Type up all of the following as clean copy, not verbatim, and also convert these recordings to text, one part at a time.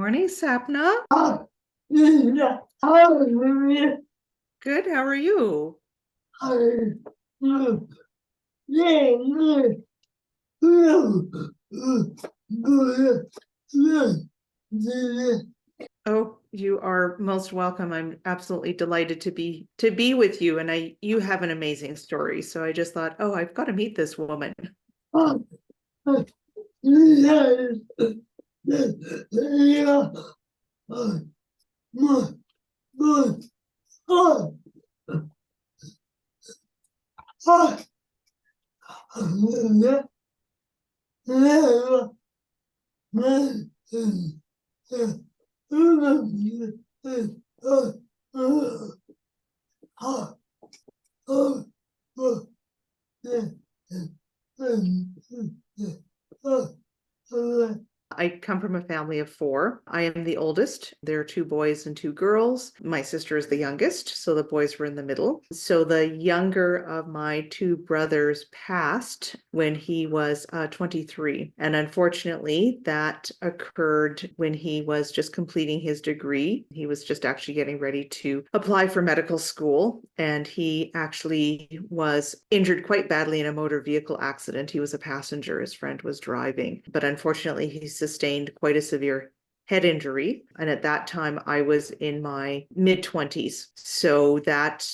morning, Sapna. Good. How are you? Oh, you are most welcome. I'm absolutely delighted to be with you, and you have an amazing story. So I just thought, oh, I've got to meet this woman. I come from a family of four. I am the oldest. There are two boys and two girls. My sister is the youngest, so the boys were in the middle. So the younger of my two brothers passed when he was 23. And unfortunately, that occurred when he was just completing his degree. He was just actually getting ready to apply for medical school. And he actually was injured quite badly in a motor vehicle accident. He was a passenger. His friend was driving. But unfortunately, he sustained quite a severe head injury, and at that time I was in my mid-20s. So that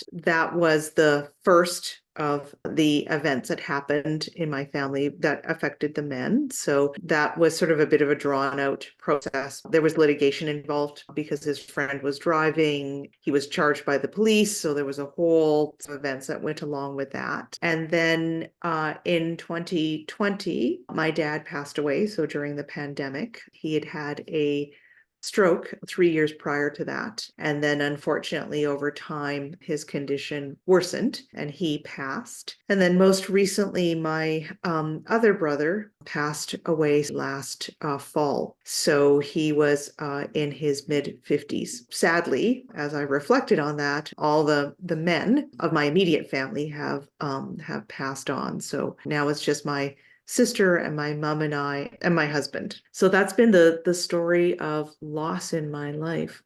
was the first of the events that happened in my family that affected the men. So that was sort of a bit of a drawn out process. There was litigation involved because his friend was driving. He was charged by the police. So there was a whole set of events that went along with that. And then in 2020, my dad passed away. So during the pandemic, he had a stroke 3 years prior to that. And then unfortunately, over time, his condition worsened and he passed. And then most recently, my other brother passed away last fall. So he was in his mid-50s. Sadly, as I reflected on that, all the men of my immediate family have passed on. So now it's just my sister and my mom and I and my husband. So that's been the story of loss in my life.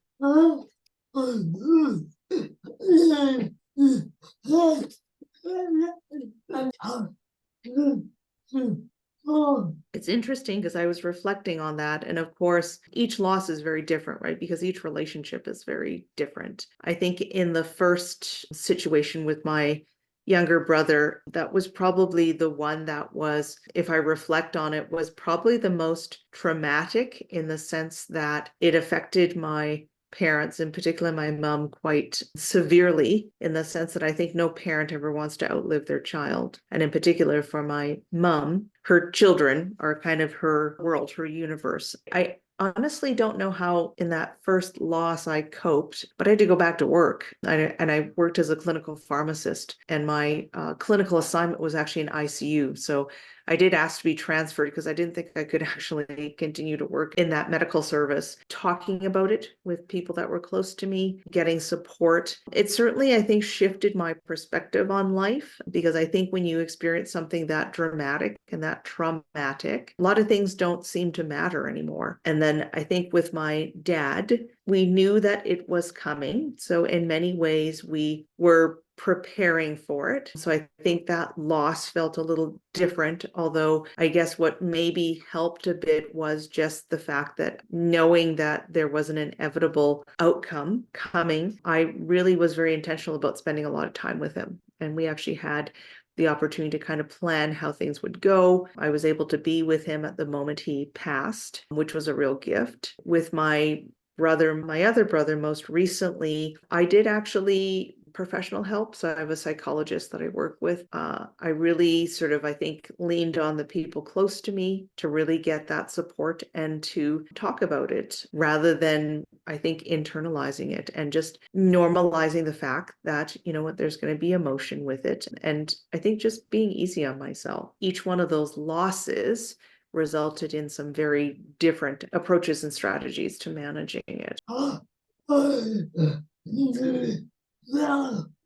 It's interesting because I was reflecting on that. And of course, each loss is very different, right? Because each relationship is very different. I think in the first situation with my younger brother, that was probably the one that was, if I reflect on it, was probably the most traumatic in the sense that it affected my parents, in particular my mom, quite severely, in the sense that I think no parent ever wants to outlive their child. And in particular for my mom, her children are kind of her world, her universe. I honestly don't know how in that first loss I coped, but I had to go back to work. And I worked as a clinical pharmacist, and my clinical assignment was actually in ICU. So I did ask to be transferred because I didn't think I could actually continue to work in that medical service. Talking about it with people that were close to me, getting support, it certainly, I think, shifted my perspective on life, because I think when you experience something that dramatic and that traumatic, a lot of things don't seem to matter anymore. And then I think with my dad, we knew that it was coming. So in many ways, we were preparing for it. So I think that loss felt a little different, although I guess what maybe helped a bit was just the fact that knowing that there was an inevitable outcome coming, I really was very intentional about spending a lot of time with him. And we actually had the opportunity to kind of plan how things would go. I was able to be with him at the moment he passed, which was a real gift. With my other brother, most recently, I did actually professional help. So I have a psychologist that I work with. I really sort of, I think, leaned on the people close to me to really get that support and to talk about it rather than, I think, internalizing it and just normalizing the fact that, you know what, there's going to be emotion with it. And I think just being easy on myself. Each one of those losses resulted in some very different approaches and strategies to managing it.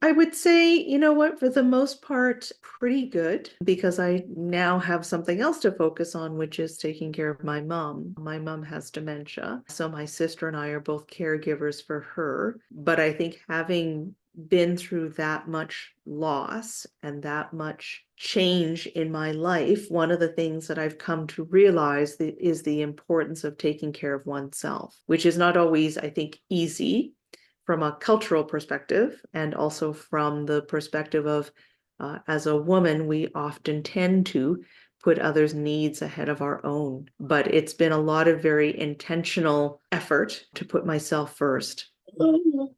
I would say, you know what, for the most part, pretty good because I now have something else to focus on, which is taking care of my mom. My mom has dementia. So my sister and I are both caregivers for her. But I think having been through that much loss and that much change in my life, one of the things that I've come to realize is the importance of taking care of oneself, which is not always, I think, easy from a cultural perspective and also from the perspective of as a woman, we often tend to put others' needs ahead of our own. But it's been a lot of very intentional effort to put myself first. Mhm.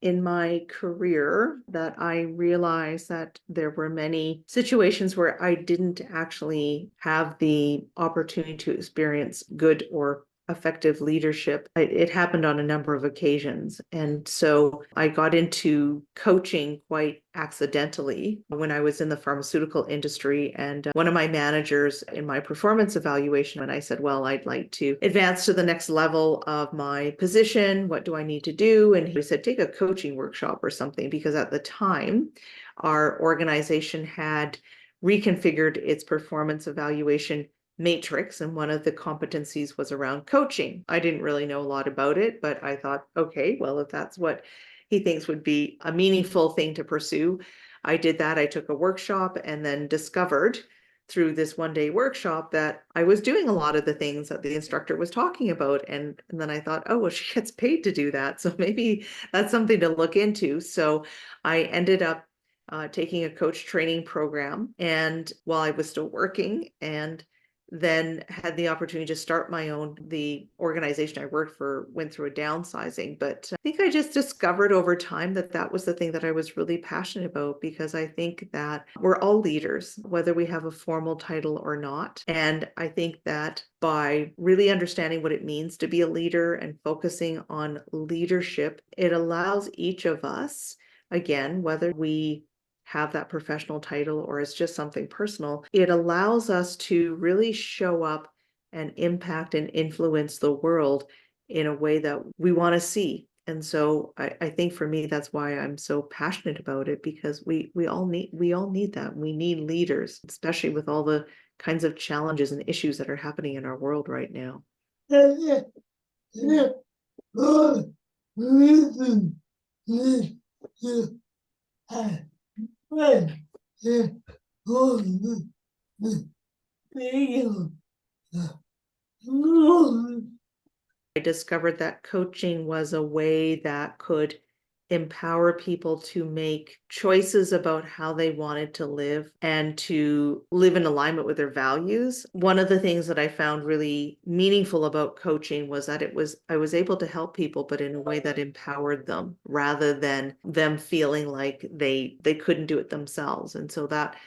In my career that I realized that there were many situations where I didn't actually have the opportunity to experience good or effective leadership. It happened on a number of occasions. And so I got into coaching quite accidentally when I was in the pharmaceutical industry. And one of my managers in my performance evaluation, when I said, well, I'd like to advance to the next level of my position, what do I need to do? And he said, take a coaching workshop or something, because at the time, our organization had reconfigured its performance evaluation matrix, and one of the competencies was around coaching. I didn't really know a lot about it, but I thought, okay, well, if that's what he thinks would be a meaningful thing to pursue, I did that. I took a workshop and then discovered through this one-day workshop that I was doing a lot of the things that the instructor was talking about. And then I thought, oh, well, she gets paid to do that. So maybe that's something to look into. So I ended up taking a coach training program, and while I was still working, and then had the opportunity to start my own. The organization I worked for went through a downsizing, but I think I just discovered over time that that was the thing that I was really passionate about, because I think that we're all leaders, whether we have a formal title or not. And I think that by really understanding what it means to be a leader and focusing on leadership, it allows each of us, again, whether we have that professional title or it's just something personal, it allows us to really show up and impact and influence the world in a way that we want to see. And so I think for me, that's why I'm so passionate about it, because we all need that. We need leaders, especially with all the kinds of challenges and issues that are happening in our world right now. I discovered that coaching was a way that could empower people to make choices about how they wanted to live and to live in alignment with their values. One of the things that I found really meaningful about coaching was that I was able to help people, but in a way that empowered them rather than them feeling like they couldn't do it themselves. And so that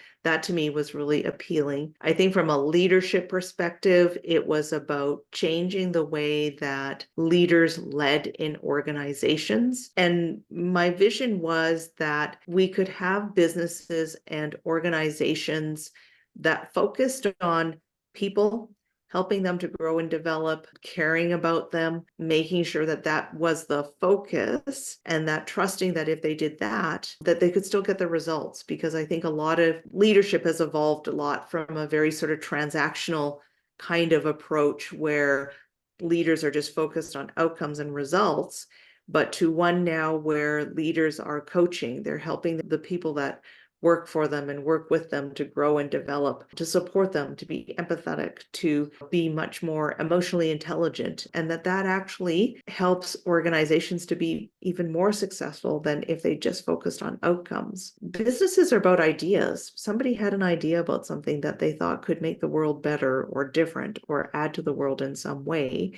to me was really appealing. I think from a leadership perspective, it was about changing the way that leaders led in organizations. And my vision was that we could have businesses and organizations that focused on people, helping them to grow and develop, caring about them, making sure that that was the focus, and that trusting that if they did that, that they could still get the results. Because I think a lot of leadership has evolved a lot from a very sort of transactional kind of approach where leaders are just focused on outcomes and results, but to one now where leaders are coaching, they're helping the people that work for them and work with them to grow and develop, to support them, to be empathetic, to be much more emotionally intelligent, and that actually helps organizations to be even more successful than if they just focused on outcomes. Businesses are about ideas. Somebody had an idea about something that they thought could make the world better or different or add to the world in some way.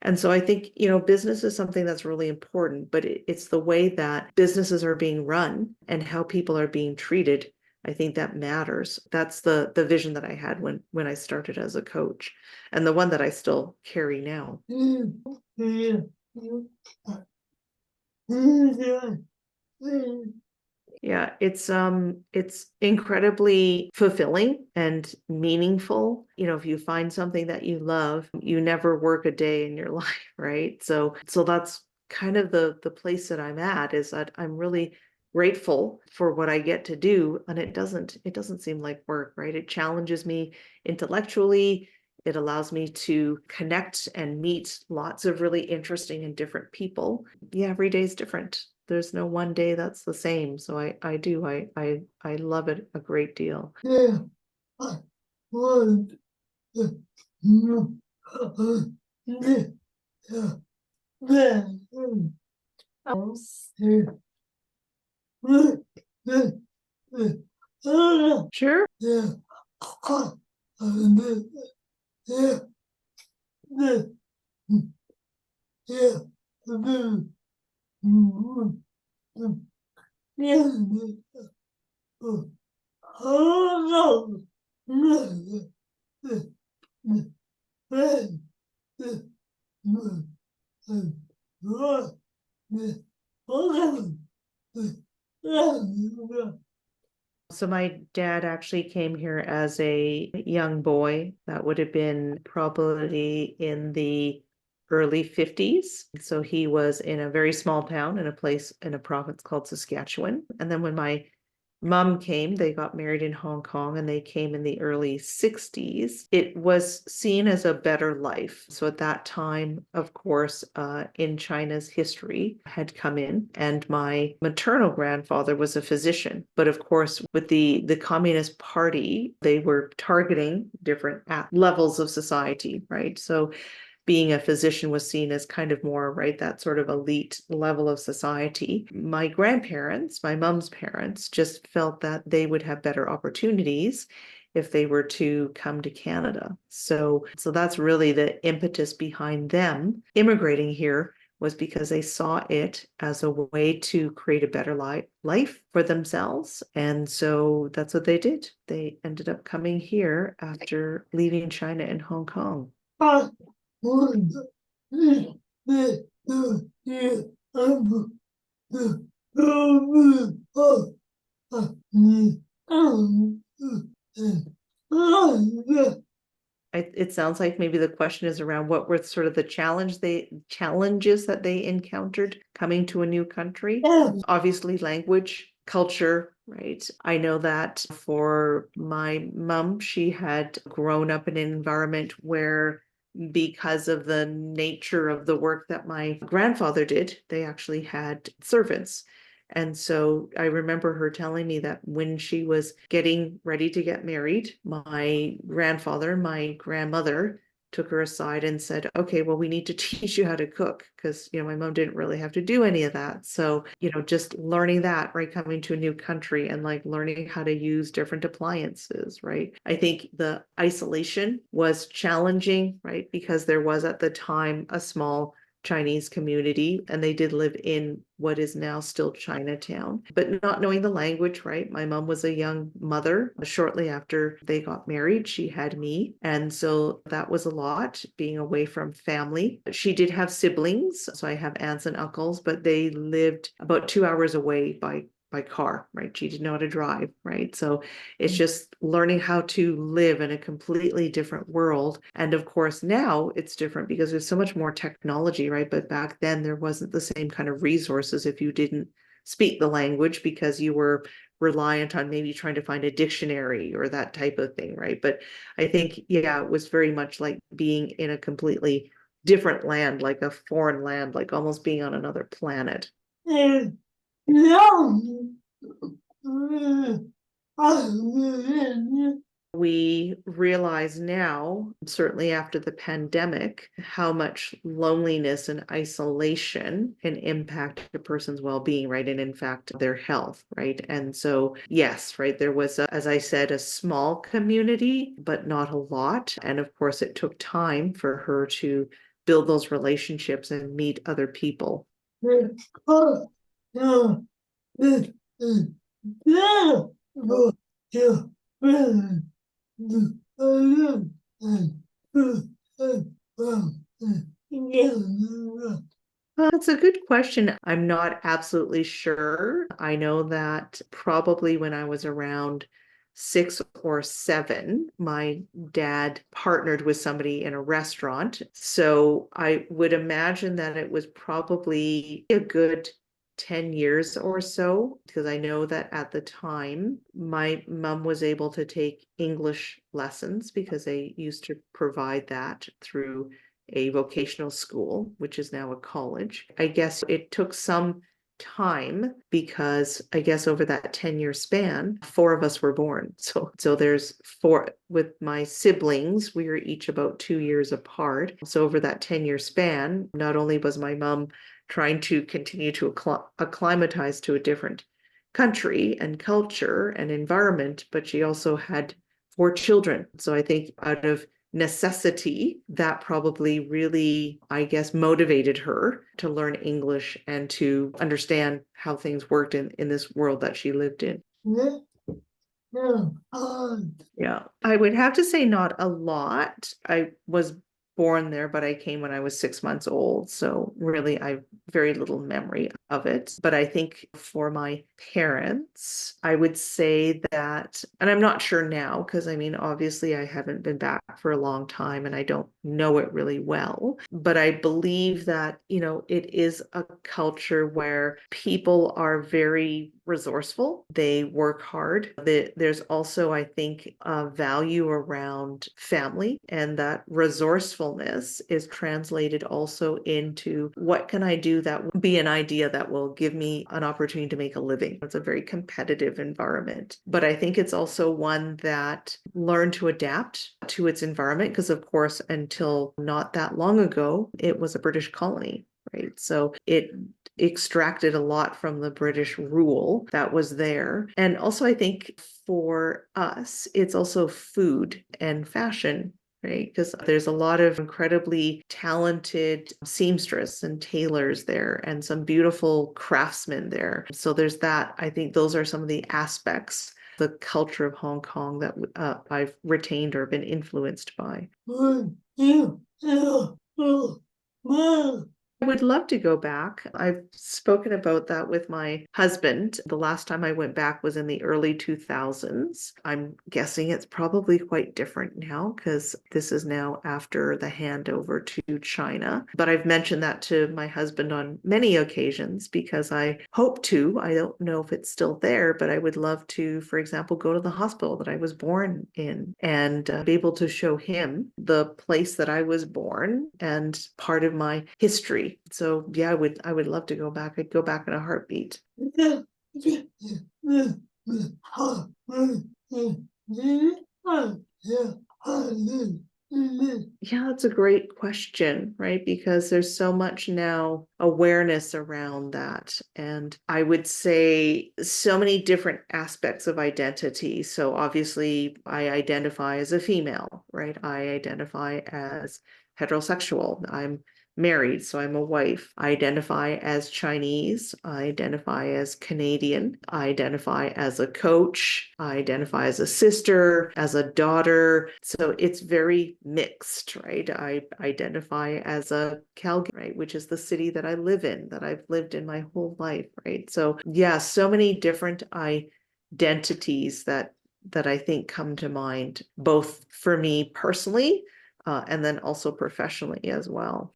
And so I think, business is something that's really important, but it's the way that businesses are being run and how people are being treated. I think that matters. That's the vision that I had when I started as a coach, and the one that I still carry now. Yeah, it's incredibly fulfilling and meaningful. If you find something that you love, you never work a day in your life, right? So that's kind of the place that I'm at, is that I'm really grateful for what I get to do, and it doesn't seem like work, right? It challenges me intellectually. It allows me to connect and meet lots of really interesting and different people. Yeah, every day is different. There's no one day that's the same. So I love it a great deal. Yeah. I want to know. Sure. Yeah. Yeah. Yeah. So my dad actually came here as a young boy. That would have been probably in the early 50s. So he was in a very small town in a place in a province called Saskatchewan. And then when my mom came, they got married in Hong Kong, and they came in the early 60s. It was seen as a better life. So at that time, of course, in China's history had come in, and my maternal grandfather was a physician. But of course, with the Communist Party, they were targeting different levels of society, right? So being a physician was seen as kind of more, right, that sort of elite level of society. My grandparents, my mom's parents, just felt that they would have better opportunities if they were to come to Canada. So that's really the impetus behind them immigrating here, was because they saw it as a way to create a better life for themselves. And so that's what they did. They ended up coming here after leaving China and Hong Kong. It sounds like maybe the question is around what were sort of the challenges that they encountered coming to a new country. Obviously, language, culture, right? I know that for my mom, she had grown up in an environment where, because of the nature of the work that my grandfather did, they actually had servants. And so I remember her telling me that when she was getting ready to get married, my grandfather, my grandmother took her aside and said, okay, well, we need to teach you how to cook, because, my mom didn't really have to do any of that. So, just learning that, right, coming to a new country and like learning how to use different appliances, right? I think the isolation was challenging, right? Because there was at the time a small Chinese community, and they did live in what is now still Chinatown, but not knowing the language, right? My mom was a young mother. Shortly after they got married, she had me. And so that was a lot, being away from family. She did have siblings. So I have aunts and uncles, but they lived about 2 hours away by car, right? She didn't know how to drive, right? So it's just learning how to live in a completely different world. And of course, now it's different because there's so much more technology, right? But back then there wasn't the same kind of resources if you didn't speak the language, because you were reliant on maybe trying to find a dictionary or that type of thing, right? But I think, yeah, it was very much like being in a completely different land, like a foreign land, like almost being on another planet. We realize now, certainly after the pandemic, how much loneliness and isolation can impact a person's well-being, right? And in fact, their health, right? And so, yes, right, there was, as I said, a small community, but not a lot. And of course, it took time for her to build those relationships and meet other people. That's a good question. I'm not absolutely sure. I know that probably when I was around 6 or 7, my dad partnered with somebody in a restaurant. So I would imagine that it was probably a good 10 years or so, because I know that at the time, my mom was able to take English lessons because they used to provide that through a vocational school, which is now a college. I guess it took some time because I guess over that 10-year span, 4 of us were born. So there's 4 with my siblings, we were each about 2 years apart. So over that 10-year span, not only was my mom trying to continue to acclimatize to a different country and culture and environment, but she also had 4 children. So I think out of necessity, that probably really, I guess, motivated her to learn English and to understand how things worked in this world that she lived in. Yeah, I would have to say not a lot. I was born there, but I came when I was 6 months old. So really, I have very little memory of it. But I think for my parents, I would say that, and I'm not sure now, because I mean, obviously, I haven't been back for a long time and I don't know it really well. But I believe that, it is a culture where people are very resourceful. They work hard. There's also, I think, a value around family, and that resourcefulness is translated also into what can I do that will be an idea that will give me an opportunity to make a living. It's a very competitive environment, but I think it's also one that learned to adapt to its environment because, of course, until not that long ago, it was a British colony. Right. So it extracted a lot from the British rule that was there. And also, I think for us, it's also food and fashion. Right, because there's a lot of incredibly talented seamstress and tailors there, and some beautiful craftsmen there. So there's that. I think those are some of the aspects, the culture of Hong Kong that I've retained or been influenced by. I would love to go back. I've spoken about that with my husband. The last time I went back was in the early 2000s. I'm guessing it's probably quite different now because this is now after the handover to China. But I've mentioned that to my husband on many occasions because I hope to. I don't know if it's still there, but I would love to, for example, go to the hospital that I was born in and be able to show him the place that I was born and part of my history. So yeah, I would love to go back. I'd go back in a heartbeat. Yeah, that's a great question, right? Because there's so much now awareness around that. And I would say so many different aspects of identity. So obviously, I identify as a female, right? I identify as heterosexual. I'm married, so I'm a wife. I identify as Chinese. I identify as Canadian. I identify as a coach. I identify as a sister, as a daughter. So it's very mixed, right? I identify as a Calgary, right, which is the city that I live in, that I've lived in my whole life, right? So yeah, so many different identities that I think come to mind, both for me personally, and then also professionally as well.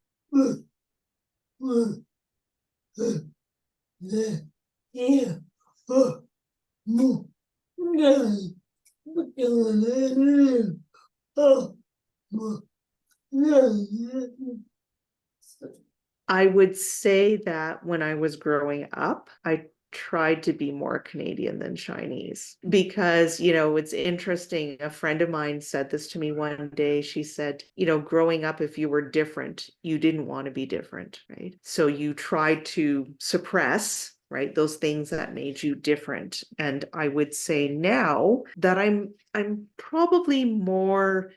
I would say that when I was growing up, I tried to be more Canadian than Chinese because, it's interesting. A friend of mine said this to me one day. She said, growing up, if you were different, you didn't want to be different, right? So you tried to suppress, right, those things that made you different. And I would say now that I'm probably more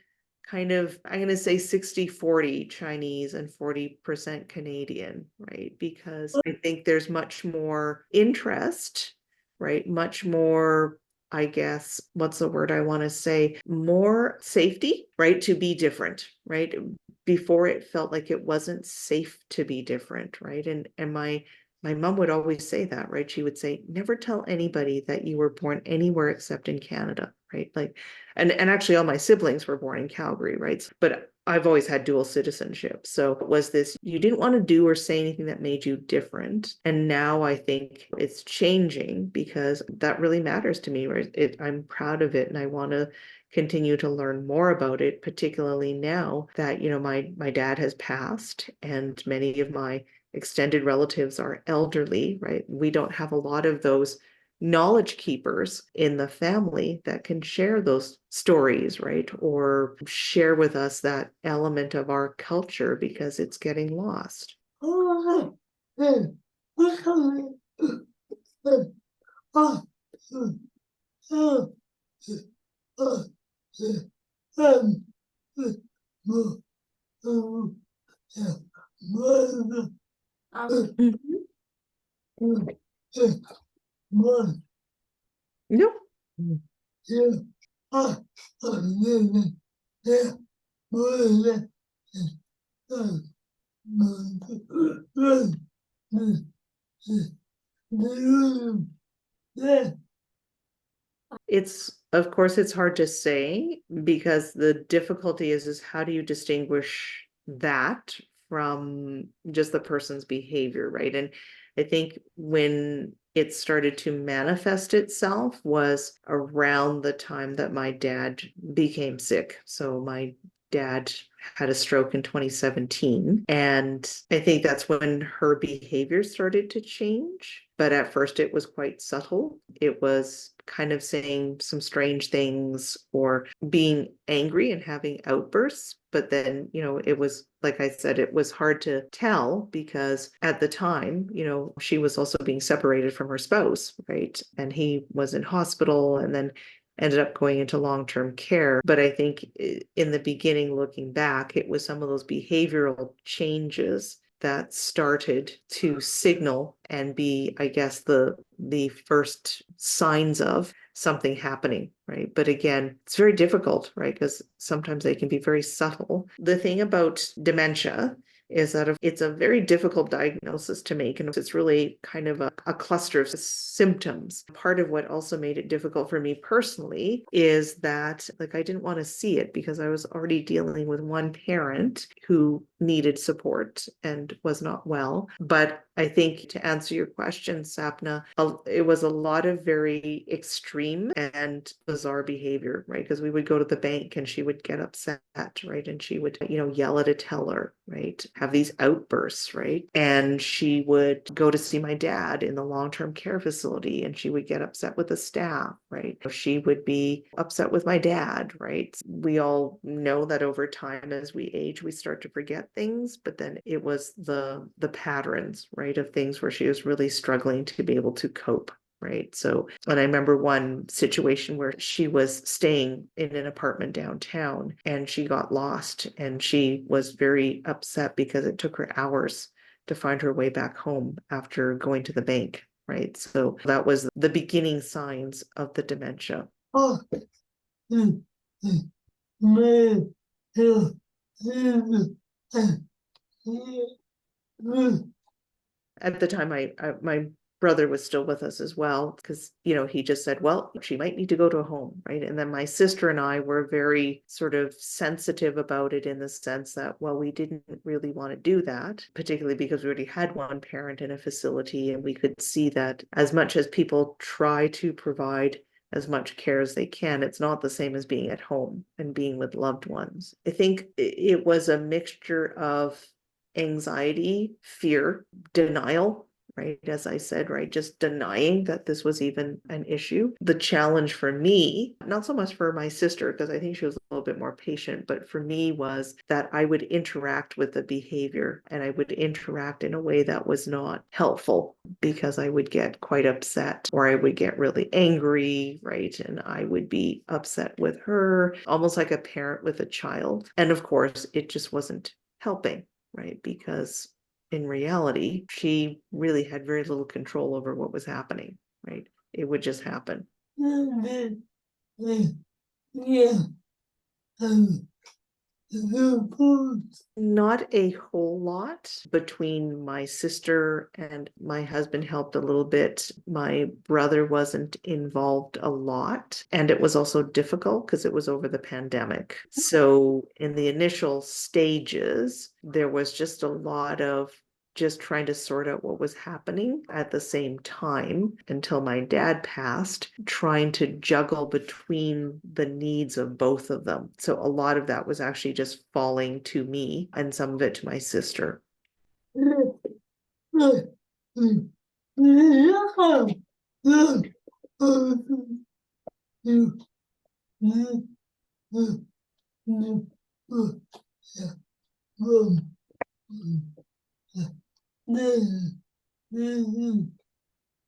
kind of, I'm going to say 60-40 Chinese and 40% Canadian, right? Because I think there's much more interest, right? Much more, I guess, what's the word I want to say? More safety, right? To be different, right? Before it felt like it wasn't safe to be different, right? And my mom would always say that, right? She would say, never tell anybody that you were born anywhere except in Canada, right? Like, and actually all my siblings were born in Calgary, right? But I've always had dual citizenship. So it was this, you didn't want to do or say anything that made you different. And now I think it's changing because that really matters to me, right? I'm proud of it and I want to continue to learn more about it, particularly now that, my dad has passed and many of my extended relatives are elderly, right? We don't have a lot of those knowledge keepers in the family that can share those stories, right? Or share with us that element of our culture because it's getting lost. Mhm. Nope. It's, of course, it's hard to say because the difficulty is how do you distinguish that from just the person's behavior, right? And I think when it started to manifest itself was around the time that my dad became sick. So my dad had a stroke in 2017. And I think that's when her behavior started to change. But at first, it was quite subtle. It was kind of saying some strange things or being angry and having outbursts. But then, it was, like I said, it was hard to tell because at the time, she was also being separated from her spouse, right? And he was in hospital and then ended up going into long-term care. But I think in the beginning, looking back, it was some of those behavioral changes that started to signal and be, I guess, the first signs of something happening, right? But again, it's very difficult, right? Because sometimes they can be very subtle. The thing about dementia is that it's a very difficult diagnosis to make, and it's really kind of a cluster of symptoms. Part of what also made it difficult for me personally is that, like, I didn't want to see it because I was already dealing with one parent who needed support and was not well. But I think to answer your question, Sapna, it was a lot of very extreme and bizarre behavior, right? Because we would go to the bank and she would get upset, right? And she would, yell at a teller, right? Have these outbursts, right? And she would go to see my dad in the long-term care facility and she would get upset with the staff, right? She would be upset with my dad, right? We all know that over time as we age, we start to forget things, but then it was the patterns, right, of things where she was really struggling to be able to cope. Right. So, and I remember one situation where she was staying in an apartment downtown and she got lost and she was very upset because it took her hours to find her way back home after going to the bank. Right. So that was the beginning signs of the dementia. Oh. At the time, my brother was still with us as well because, he just said, well, she might need to go to a home, right? And then my sister and I were very sort of sensitive about it in the sense that, well, we didn't really want to do that, particularly because we already had one parent in a facility and we could see that as much as people try to provide as much care as they can, it's not the same as being at home and being with loved ones. I think it was a mixture of anxiety, fear, denial, right? As I said, right, just denying that this was even an issue. The challenge for me, not so much for my sister, because I think she was a little bit more patient, but for me was that I would interact with the behavior and I would interact in a way that was not helpful because I would get quite upset or I would get really angry, right? And I would be upset with her, almost like a parent with a child. And of course, it just wasn't helping, right? Because in reality, she really had very little control over what was happening, right? It would just happen. Yeah. Not a whole lot. Between my sister and my husband helped a little bit. My brother wasn't involved a lot. And it was also difficult because it was over the pandemic. So in the initial stages, there was just a lot of just trying to sort out what was happening at the same time until my dad passed, trying to juggle between the needs of both of them. So a lot of that was actually just falling to me and some of it to my sister.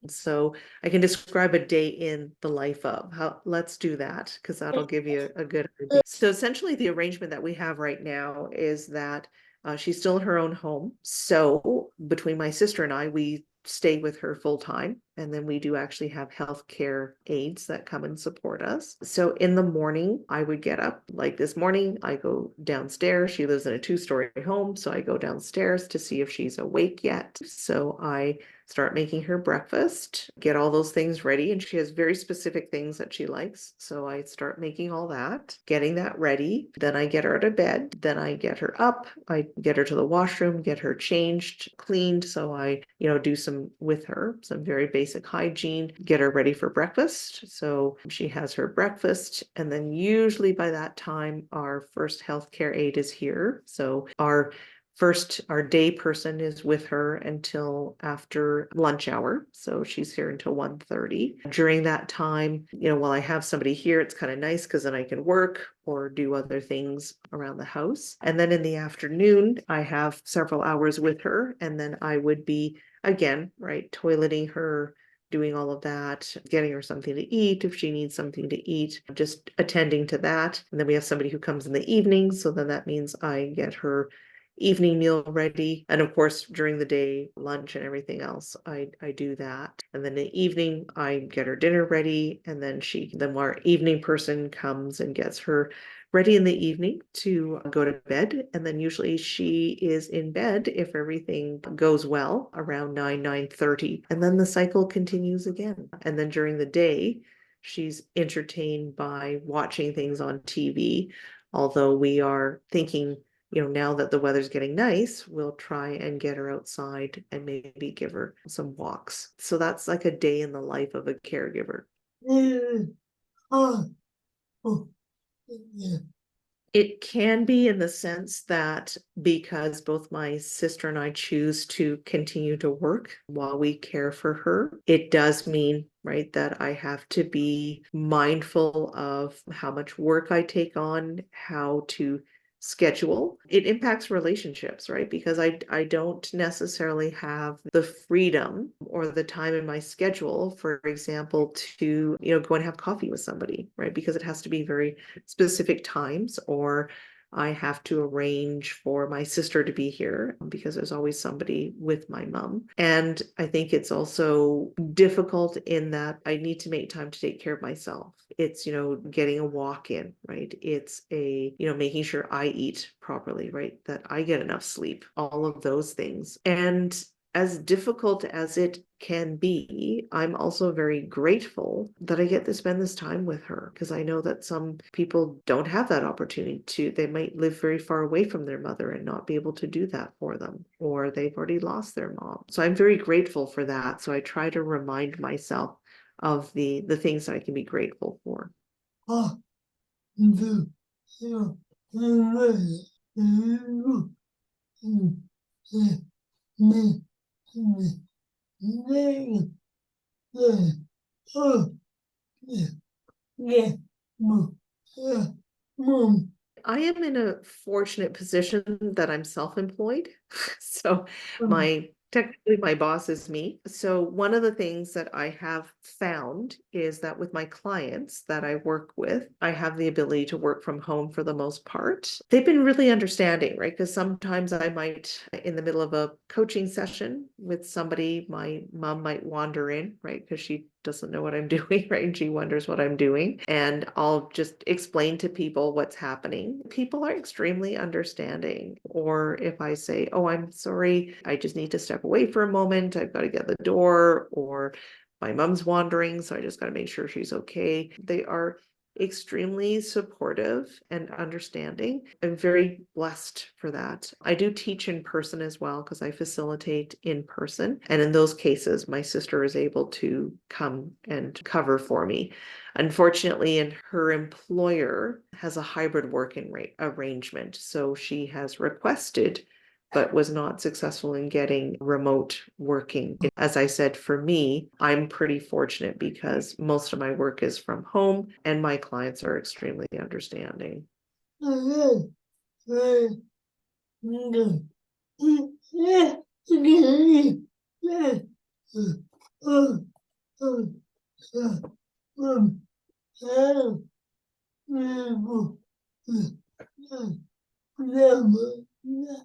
So I can describe a day in the life of how, let's do that because that'll give you a good idea. So essentially the arrangement that we have right now is that she's still in her own home. So between my sister and I, we stay with her full time. And then we do actually have healthcare aides that come and support us. So in the morning, I would get up. Like this morning, I go downstairs. She lives in a 2-story home. So I go downstairs to see if she's awake yet. So I start making her breakfast, get all those things ready. And she has very specific things that she likes. So I start making all that, getting that ready. Then I get her out of bed. Then I get her up. I get her to the washroom, get her changed, cleaned. So I, do some with her, some very basic hygiene, get her ready for breakfast. So she has her breakfast. And then usually by that time, our first healthcare aide is here. So our day person is with her until after lunch hour. So she's here until 1:30. During that time, while I have somebody here, it's kind of nice because then I can work or do other things around the house. And then in the afternoon, I have several hours with her. And then I would be, again, right, toileting her, doing all of that, getting her something to eat if she needs something to eat, just attending to that. And then we have somebody who comes in the evening. So then that means I get her evening meal ready. And of course, during the day, lunch and everything else, I do that. And then in the evening, I get her dinner ready. And then our evening person comes and gets her ready in the evening to go to bed. And then usually she is in bed if everything goes well around 9:30. And then the cycle continues again. And then during the day, she's entertained by watching things on TV. Although we are thinking, now that the weather's getting nice, we'll try and get her outside and maybe give her some walks. So that's like a day in the life of a caregiver. It can be in the sense that because both my sister and I choose to continue to work while we care for her, it does mean, right, that I have to be mindful of how much work I take on, how to schedule. It impacts relationships, right? Because I don't necessarily have the freedom or the time in my schedule, for example, to, go and have coffee with somebody, right? Because it has to be very specific times, or I have to arrange for my sister to be here because there's always somebody with my mom. And I think it's also difficult in that I need to make time to take care of myself. It's, getting a walk in, right? It's making sure I eat properly, right? That I get enough sleep, all of those things. And as difficult as it can be, I'm also very grateful that I get to spend this time with her because I know that some people don't have that opportunity to. They might live very far away from their mother and not be able to do that for them, or they've already lost their mom. So I'm very grateful for that. So I try to remind myself of the things that I can be grateful for. Yeah. Yeah. Oh, yeah. Yeah. Mom. Yeah. Mom. I am in a fortunate position that I'm self-employed. So Mom. my technically my boss is me. So one of the things that I have found is that with my clients that I work with, I have the ability to work from home for the most part. They've been really understanding, right? Because sometimes I might, in the middle of a coaching session with somebody, my mom might wander in, right? Because she doesn't know what I'm doing, right? And she wonders what I'm doing. And I'll just explain to people what's happening. People are extremely understanding. Or if I say, oh, I'm sorry, I just need to step away for a moment, I've got to get the door, or my mom's wandering, so I just got to make sure she's okay. They are extremely supportive and understanding. I'm very blessed for that. I do teach in person as well because I facilitate in person. And in those cases, my sister is able to come and cover for me. Unfortunately, and her employer has a hybrid working arrangement. So she has requested but was not successful in getting remote working. As I said, for me, I'm pretty fortunate because most of my work is from home and my clients are extremely understanding. Yeah. Yeah. Yeah. Yeah. Yeah. Oh, oh, oh, mom. Oh, mom. Yeah.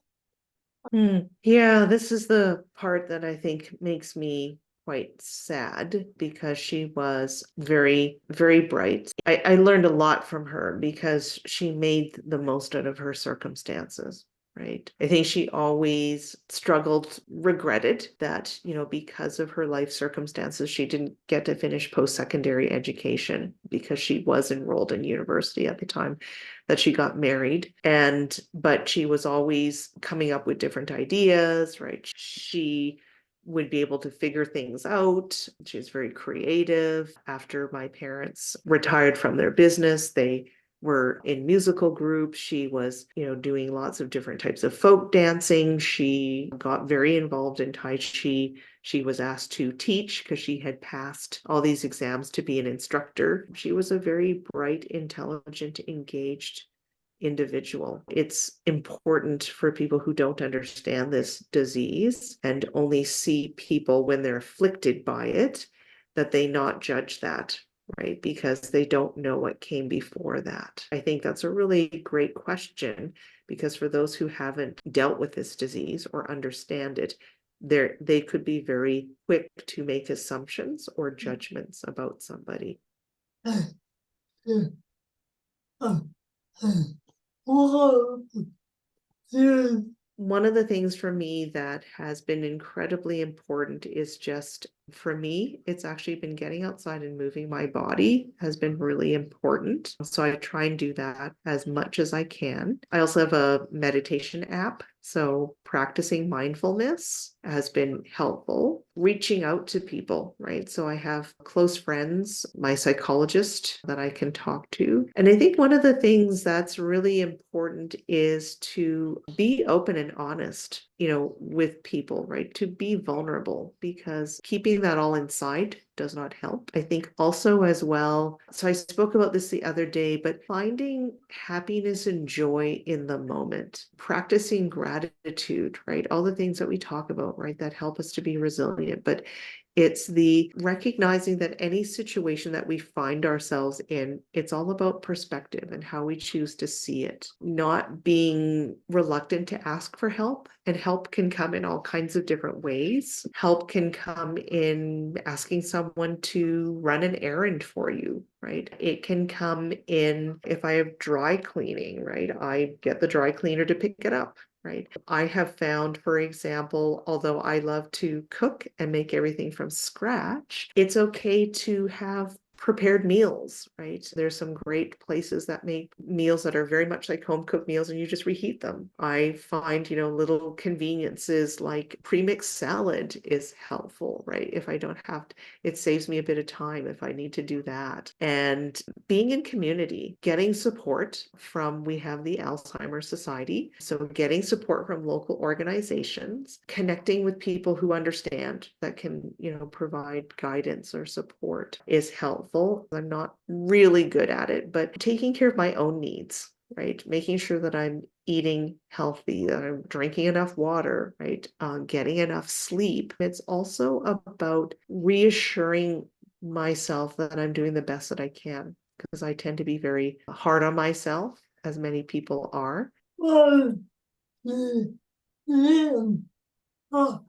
Yeah, this is the part that I think makes me quite sad because she was very, very bright. I learned a lot from her because she made the most out of her circumstances. Right. I think she always struggled, regretted that, because of her life circumstances, she didn't get to finish post-secondary education because she was enrolled in university at the time that she got married. But she was always coming up with different ideas, right? She would be able to figure things out. She was very creative. After my parents retired from their business, they were in musical groups. She was, doing lots of different types of folk dancing. She got very involved in Tai Chi. She was asked to teach because she had passed all these exams to be an instructor. She was a very bright, intelligent, engaged individual. It's important for people who don't understand this disease and only see people when they're afflicted by it, that they not judge that, right? Because they don't know what came before that. I think that's a really great question because for those who haven't dealt with this disease or understand it, they could be very quick to make assumptions or judgments about somebody. One of the things for me that has been incredibly important is just for me, it's actually been getting outside and moving my body has been really important. So I try and do that as much as I can. I also have a meditation app. So practicing mindfulness has been helpful. Reaching out to people, right? So I have close friends, my psychologist that I can talk to. And I think one of the things that's really important is to be open and honest, with people, right? To be vulnerable because keeping that all inside does not help. I think also as well, so I spoke about this the other day, but finding happiness and joy in the moment, practicing gratitude, right? All the things that we talk about, right? That help us to be resilient, but it's the recognizing that any situation that we find ourselves in, it's all about perspective and how we choose to see it, not being reluctant to ask for help. And help can come in all kinds of different ways. Help can come in asking someone to run an errand for you, right? It can come in if I have dry cleaning, right? I get the dry cleaner to pick it up. Right. I have found, for example, although I love to cook and make everything from scratch, it's okay to have prepared meals, right? There's some great places that make meals that are very much like home cooked meals and you just reheat them. I find, little conveniences like pre-mixed salad is helpful, right? If I don't have to, it saves me a bit of time if I need to do that. And being in community, getting support from, we have the Alzheimer's Society. So getting support from local organizations, connecting with people who understand that can, provide guidance or support is helpful. I'm not really good at it, but taking care of my own needs, right? Making sure that I'm eating healthy, that I'm drinking enough water, right? Getting enough sleep. It's also about reassuring myself that I'm doing the best that I can, because I tend to be very hard on myself, as many people are. Oh, yeah. Oh,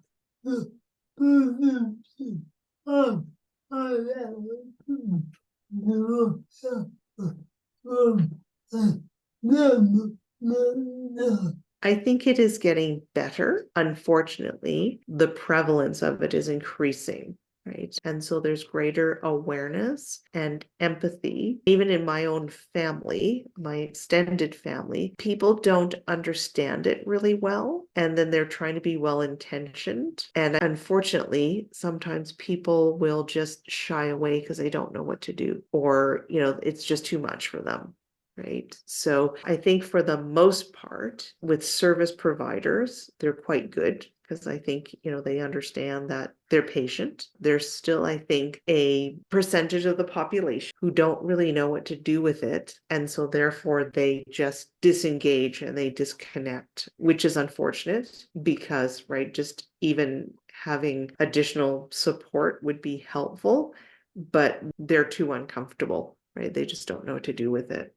I think it is getting better. Unfortunately, the prevalence of it is increasing, right? And so there's greater awareness and empathy. Even in my own family, my extended family, people don't understand it really well. And then they're trying to be well-intentioned. And unfortunately, sometimes people will just shy away because they don't know what to do, or, it's just too much for them. Right. So I think for the most part, with service providers, they're quite good, because I think, they understand that they're patient. There's still, I think, a percentage of the population who don't really know what to do with it. And so therefore they just disengage and they disconnect, which is unfortunate because, right, just even having additional support would be helpful, but they're too uncomfortable, right? They just don't know what to do with it.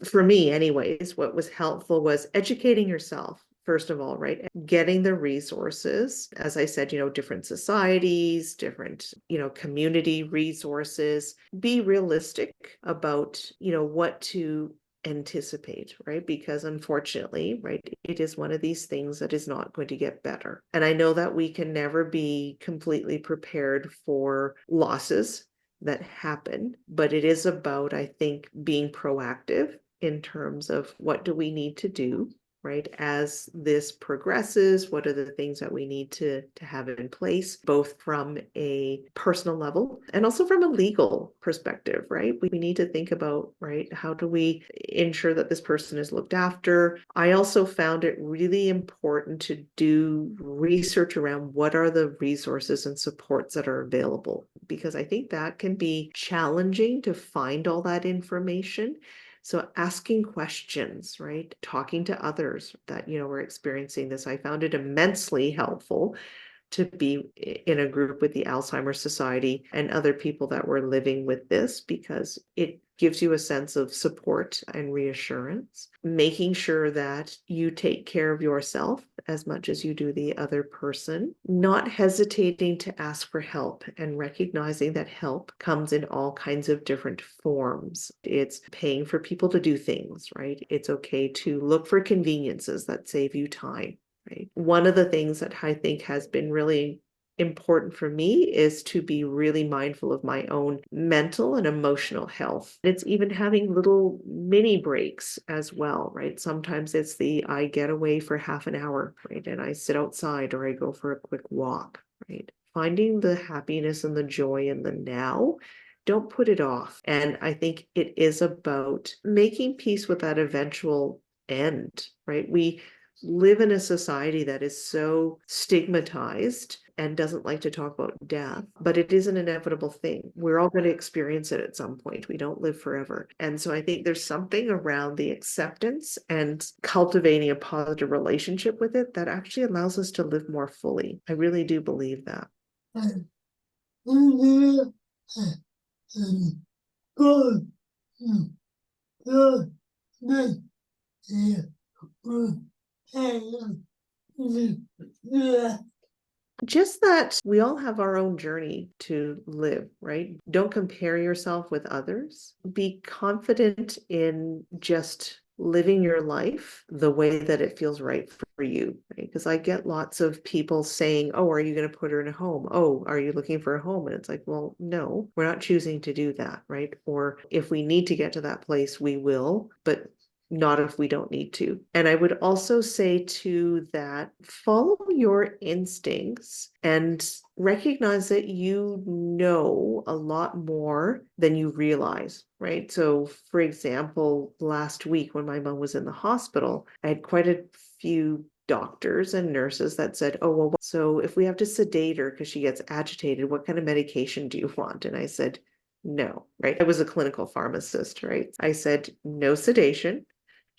For me anyways, what was helpful was educating yourself, first of all, right? Getting the resources, as I said, different societies, different, community resources. Be realistic about, what to anticipate, right? Because unfortunately, right, it is one of these things that is not going to get better. And I know that we can never be completely prepared for losses that happen, but it is about, I think, being proactive in terms of what do we need to do, right? As this progresses, what are the things that we need to have in place, both from a personal level and also from a legal perspective, right? We need to think about, right, how do we ensure that this person is looked after? I also found it really important to do research around what are the resources and supports that are available, because I think that can be challenging to find all that information. So asking questions, right? Talking to others that, were experiencing this. I found it immensely helpful to be in a group with the Alzheimer's Society and other people that were living with this, because it gives you a sense of support and reassurance, making sure that you take care of yourself as much as you do the other person, not hesitating to ask for help and recognizing that help comes in all kinds of different forms. It's paying for people to do things, right? It's okay to look for conveniences that save you time. Right. One of the things that I think has been really important for me is to be really mindful of my own mental and emotional health. It's even having little mini breaks as well, right? Sometimes it's I get away for half an hour, right? And I sit outside or I go for a quick walk, right? Finding the happiness and the joy in the now. Don't put it off. And I think it is about making peace with that eventual end, right? We live in a society that is so stigmatized and doesn't like to talk about death, but it is an inevitable thing. We're all going to experience it at some point. We don't live forever. And so I think there's something around the acceptance and cultivating a positive relationship with it that actually allows us to live more fully. I really do believe that. God, God, yeah, yeah, Just that we all have our own journey to live, right? Don't compare yourself with others. Be confident in just living your life the way that it feels right for you, right? Because I get lots of people saying, "Oh, are you going to put her in a home? Oh, are you looking for a home?" And it's like, well, no, we're not choosing to do that, right? Or if we need to get to that place, we will, but not if we don't need to. And I would also say too that follow your instincts and recognize that you know a lot more than you realize, right? So, for example, last week when my mom was in the hospital, I had quite a few doctors and nurses that said, "Oh, well, so if we have to sedate her because she gets agitated, what kind of medication do you want?" And I said, "No," right? I was a clinical pharmacist, right? I said, "No sedation.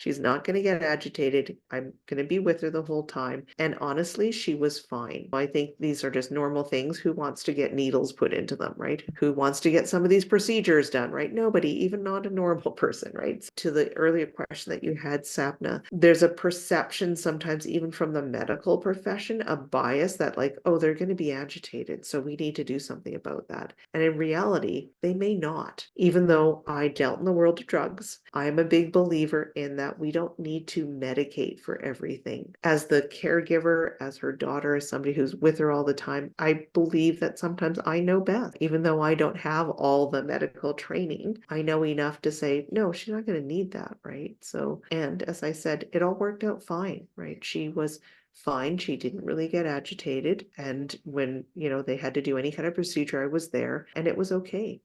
She's not going to get agitated. I'm going to be with her the whole time." And honestly, she was fine. I think these are just normal things. Who wants to get needles put into them, right? Who wants to get some of these procedures done, right? Nobody, even not a normal person, right? To the earlier question that you had, Sapna, there's a perception sometimes, even from the medical profession, a bias that, like, oh, they're going to be agitated, so we need to do something about that. And in reality, they may not. Even though I dealt in the world of drugs, I'm a big believer in that we don't need to medicate for everything. As the caregiver, as her daughter, as somebody who's with her all the time, I believe that sometimes I know best. Even though I don't have all the medical training, I know enough to say, no, she's not going to need that, right? So, and as I said, it all worked out fine, right? She was fine. She didn't really get agitated. And when, they had to do any kind of procedure, I was there and it was okay.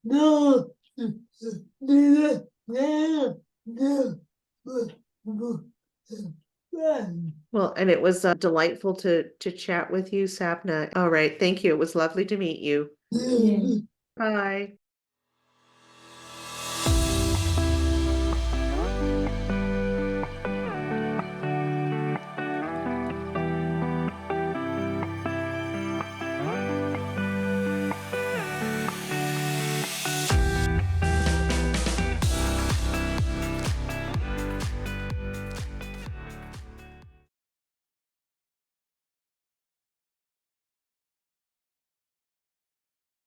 no, Well, and it was delightful to chat with you, Sapna. All right, thank you. It was lovely to meet you. no, Bye.